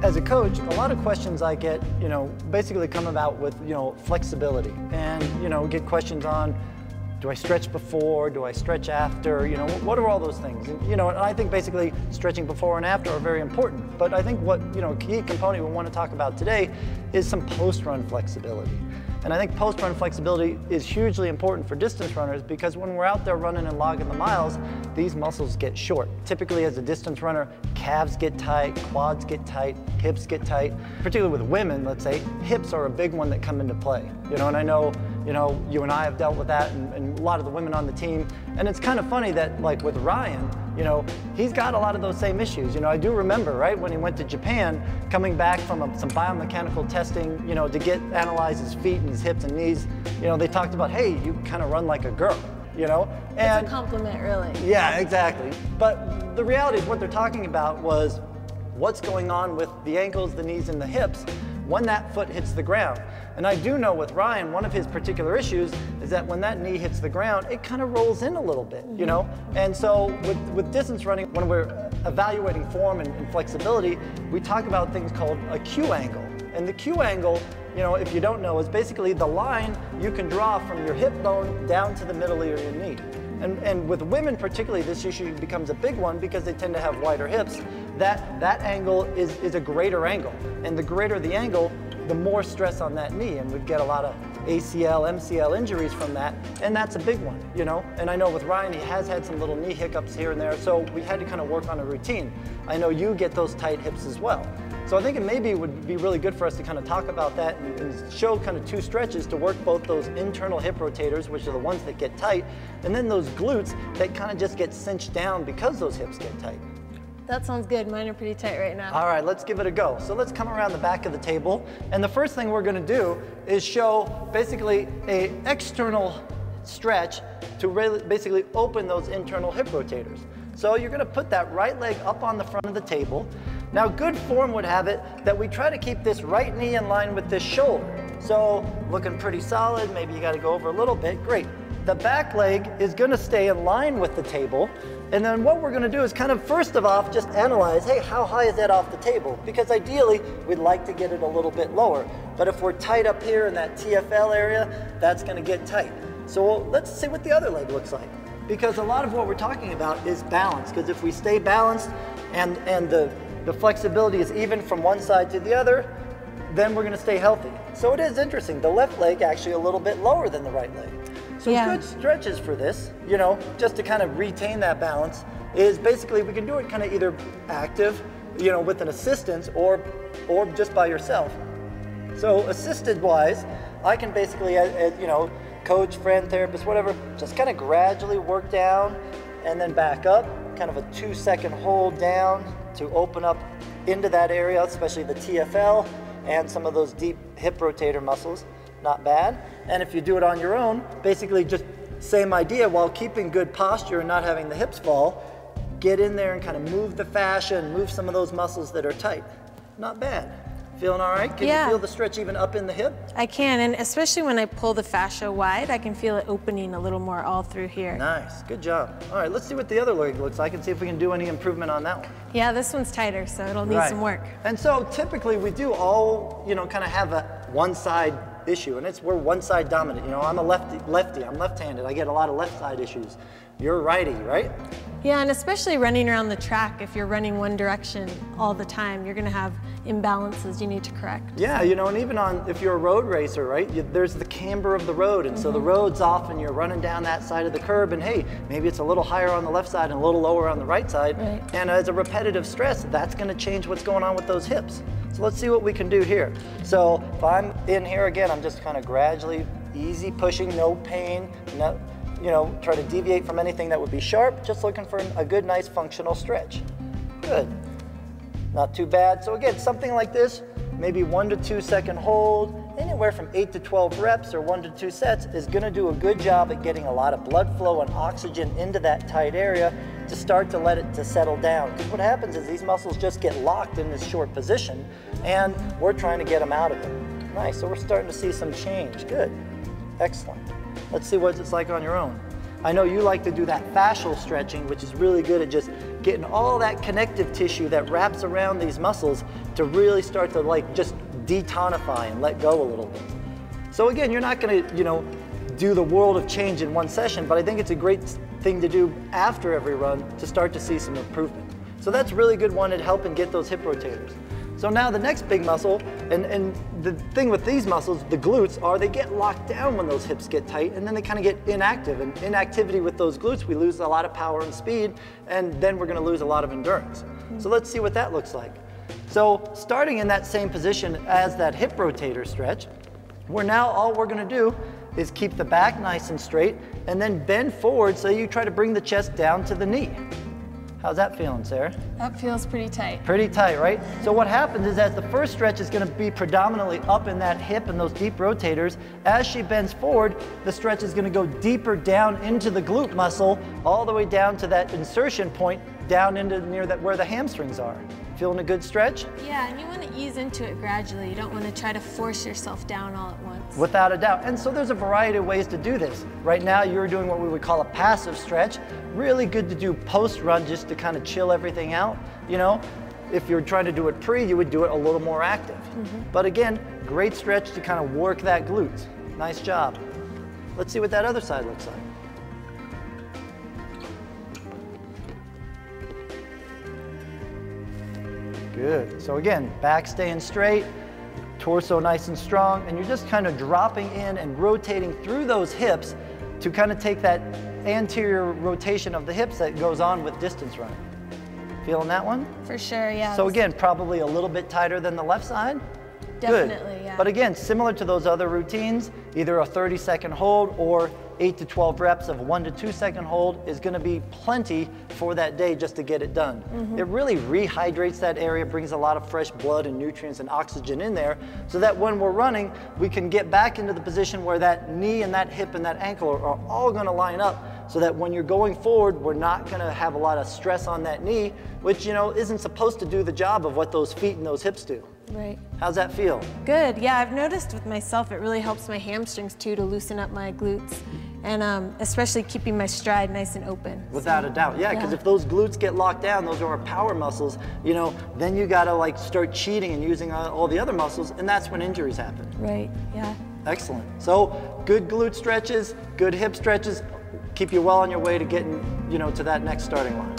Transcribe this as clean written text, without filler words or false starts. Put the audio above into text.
As a coach, a lot of questions I get, basically come about with, flexibility, and, get questions on, do I stretch before, do I stretch after, what are all those things? And, and I think basically stretching before and after are very important, but I think what, key component we want to talk about today is some post-run flexibility. And I think post-run flexibility is hugely important for distance runners, because when we're out there running and logging the miles, these muscles get short. Typically as a distance runner, calves get tight, quads get tight, hips get tight. Particularly with women, let's say, hips are a big one that come into play. And I know, you and I have dealt with that, and a lot of the women on the team. And it's kind of funny that, like with Ryan, he's got a lot of those same issues. I do remember, right, when he went to Japan, coming back from some biomechanical testing, to analyze his feet and his hips and knees, they talked about, hey, you kind of run like a girl, And it's a compliment, really. Yeah, exactly. But the reality is what they're talking about was what's going on with the ankles, the knees, and the hips when that foot hits the ground. And I do know with Ryan, one of his particular issues is that when that knee hits the ground, it kind of rolls in a little bit, And so with distance running, when we're evaluating form and flexibility, we talk about things called a Q angle. And the Q angle, if you don't know, is basically the line you can draw from your hip bone down to the middle of your knee. And with women particularly, this issue becomes a big one because they tend to have wider hips. That angle is a greater angle. And the greater the angle, the more stress on that knee. And we'd get a lot of ACL, MCL injuries from that. And that's a big one, And I know with Ryan, he has had some little knee hiccups here and there. So we had to kind of work on a routine. I know you get those tight hips as well. So I think it maybe would be really good for us to kind of talk about that and show kind of two stretches to work both those internal hip rotators, which are the ones that get tight, and then those glutes that kind of just get cinched down because those hips get tight. That sounds good. Mine are pretty tight right now. All right, let's give it a go. So let's come around the back of the table, and the first thing we're going to do is show basically an external stretch to really basically open those internal hip rotators. So you're going to put that right leg up on the front of the table. Now, good form would have it that we try to keep this right knee in line with this shoulder. So looking pretty solid. Maybe you got to go over a little bit. Great. The back leg is going to stay in line with the table. And then what we're going to do is kind of first of all just analyze, hey, how high is that off the table? Because ideally, we'd like to get it a little bit lower. But if we're tight up here in that TFL area, that's going to get tight. So let's see what the other leg looks like. Because a lot of what we're talking about is balance. Because if we stay balanced and the flexibility is even from one side to the other, then we're going to stay healthy. So it is interesting. The left leg actually a little bit lower than the right leg. So good stretches for this, just to kind of retain that balance, is basically we can do it kind of either active, with an assistance, or just by yourself. So assisted wise, I can basically, coach, friend, therapist, whatever, just kind of gradually work down and then back up, kind of a 2-second hold down to open up into that area, especially the TFL and some of those deep hip rotator muscles. Not bad. And if you do it on your own, basically just same idea, while keeping good posture and not having the hips fall, get in there and kind of move the fascia and move some of those muscles that are tight. Not bad. Feeling all right? Can you feel the stretch even up in the hip? I can, and especially when I pull the fascia wide, I can feel it opening a little more all through here. Nice, good job. All right, let's see what the other leg looks like and see if we can do any improvement on that one. Yeah, this one's tighter, so it'll need some work. And so typically we do all, kind of have a one side issue, and we're one side dominant. I'm a lefty, I'm left-handed. I get a lot of left side issues. You're righty, right? Yeah, and especially running around the track, if you're running one direction all the time, you're going to have imbalances you need to correct. Yeah, and even if you're a road racer, right, there's the camber of the road, and so the road's off and you're running down that side of the curb, and hey, maybe it's a little higher on the left side and a little lower on the right side, and as a repetitive stress, that's going to change what's going on with those hips. So let's see what we can do here. So if I'm in here again, I'm just kind of gradually, easy pushing, no pain, try to deviate from anything that would be sharp, just looking for a good, nice, functional stretch. Good. Not too bad. So again, something like this, maybe 1 to 2 second hold, anywhere from 8 to 12 reps or 1 to 2 sets is going to do a good job at getting a lot of blood flow and oxygen into that tight area to start to let it to settle down. Because what happens is these muscles just get locked in this short position, and we're trying to get them out of it. Nice. So we're starting to see some change. Good. Excellent. Let's see what it's like on your own. I know you like to do that fascial stretching, which is really good at just getting all that connective tissue that wraps around these muscles to really start to like just detonify and let go a little bit. So again, you're not gonna, do the world of change in one session, but I think it's a great thing to do after every run to start to see some improvement. So that's a really good one at helping get those hip rotators. So now the next big muscle, and the thing with these muscles, the glutes, are they get locked down when those hips get tight, and then they kind of get inactive. And inactivity with those glutes, we lose a lot of power and speed, and then we're gonna lose a lot of endurance. So let's see what that looks like. So starting in that same position as that hip rotator stretch, all we're gonna do is keep the back nice and straight, and then bend forward so you try to bring the chest down to the knee. How's that feeling, Sarah? That feels pretty tight. Pretty tight, right? So what happens is as the first stretch is gonna be predominantly up in that hip and those deep rotators, as she bends forward, the stretch is gonna go deeper down into the glute muscle, all the way down to that insertion point, down into where the hamstrings are. Feeling a good stretch? Yeah, and you want to ease into it gradually. You don't want to try to force yourself down all at once. Without a doubt. And so there's a variety of ways to do this. Right now you're doing what we would call a passive stretch. Really good to do post-run just to kind of chill everything out. If you're trying to do it pre, you would do it a little more active. But again, great stretch to kind of work that glutes. Nice job. Let's see what that other side looks like. Good. So again, back staying straight, torso nice and strong, and you're just kind of dropping in and rotating through those hips to kind of take that anterior rotation of the hips that goes on with distance running. Feeling that one? For sure, yeah. So again, probably a little bit tighter than the left side. Definitely, Good. yeah. But again, similar to those other routines, either a 30-second hold or 8 to 12 reps of 1 to 2 second hold is gonna be plenty for that day just to get it done. It really rehydrates that area, brings a lot of fresh blood and nutrients and oxygen in there, so that when we're running, we can get back into the position where that knee and that hip and that ankle are all gonna line up, so that when you're going forward, we're not gonna have a lot of stress on that knee, which isn't supposed to do the job of what those feet and those hips do. Right. How's that feel? Good, yeah, I've noticed with myself it really helps my hamstrings too to loosen up my glutes, and especially keeping my stride nice and open. Without a doubt, yeah, because if those glutes get locked down, those are our power muscles, then you gotta like start cheating and using all the other muscles, and that's when injuries happen. Right, yeah. Excellent. So good glute stretches, good hip stretches, keep you well on your way to getting, to that next starting line.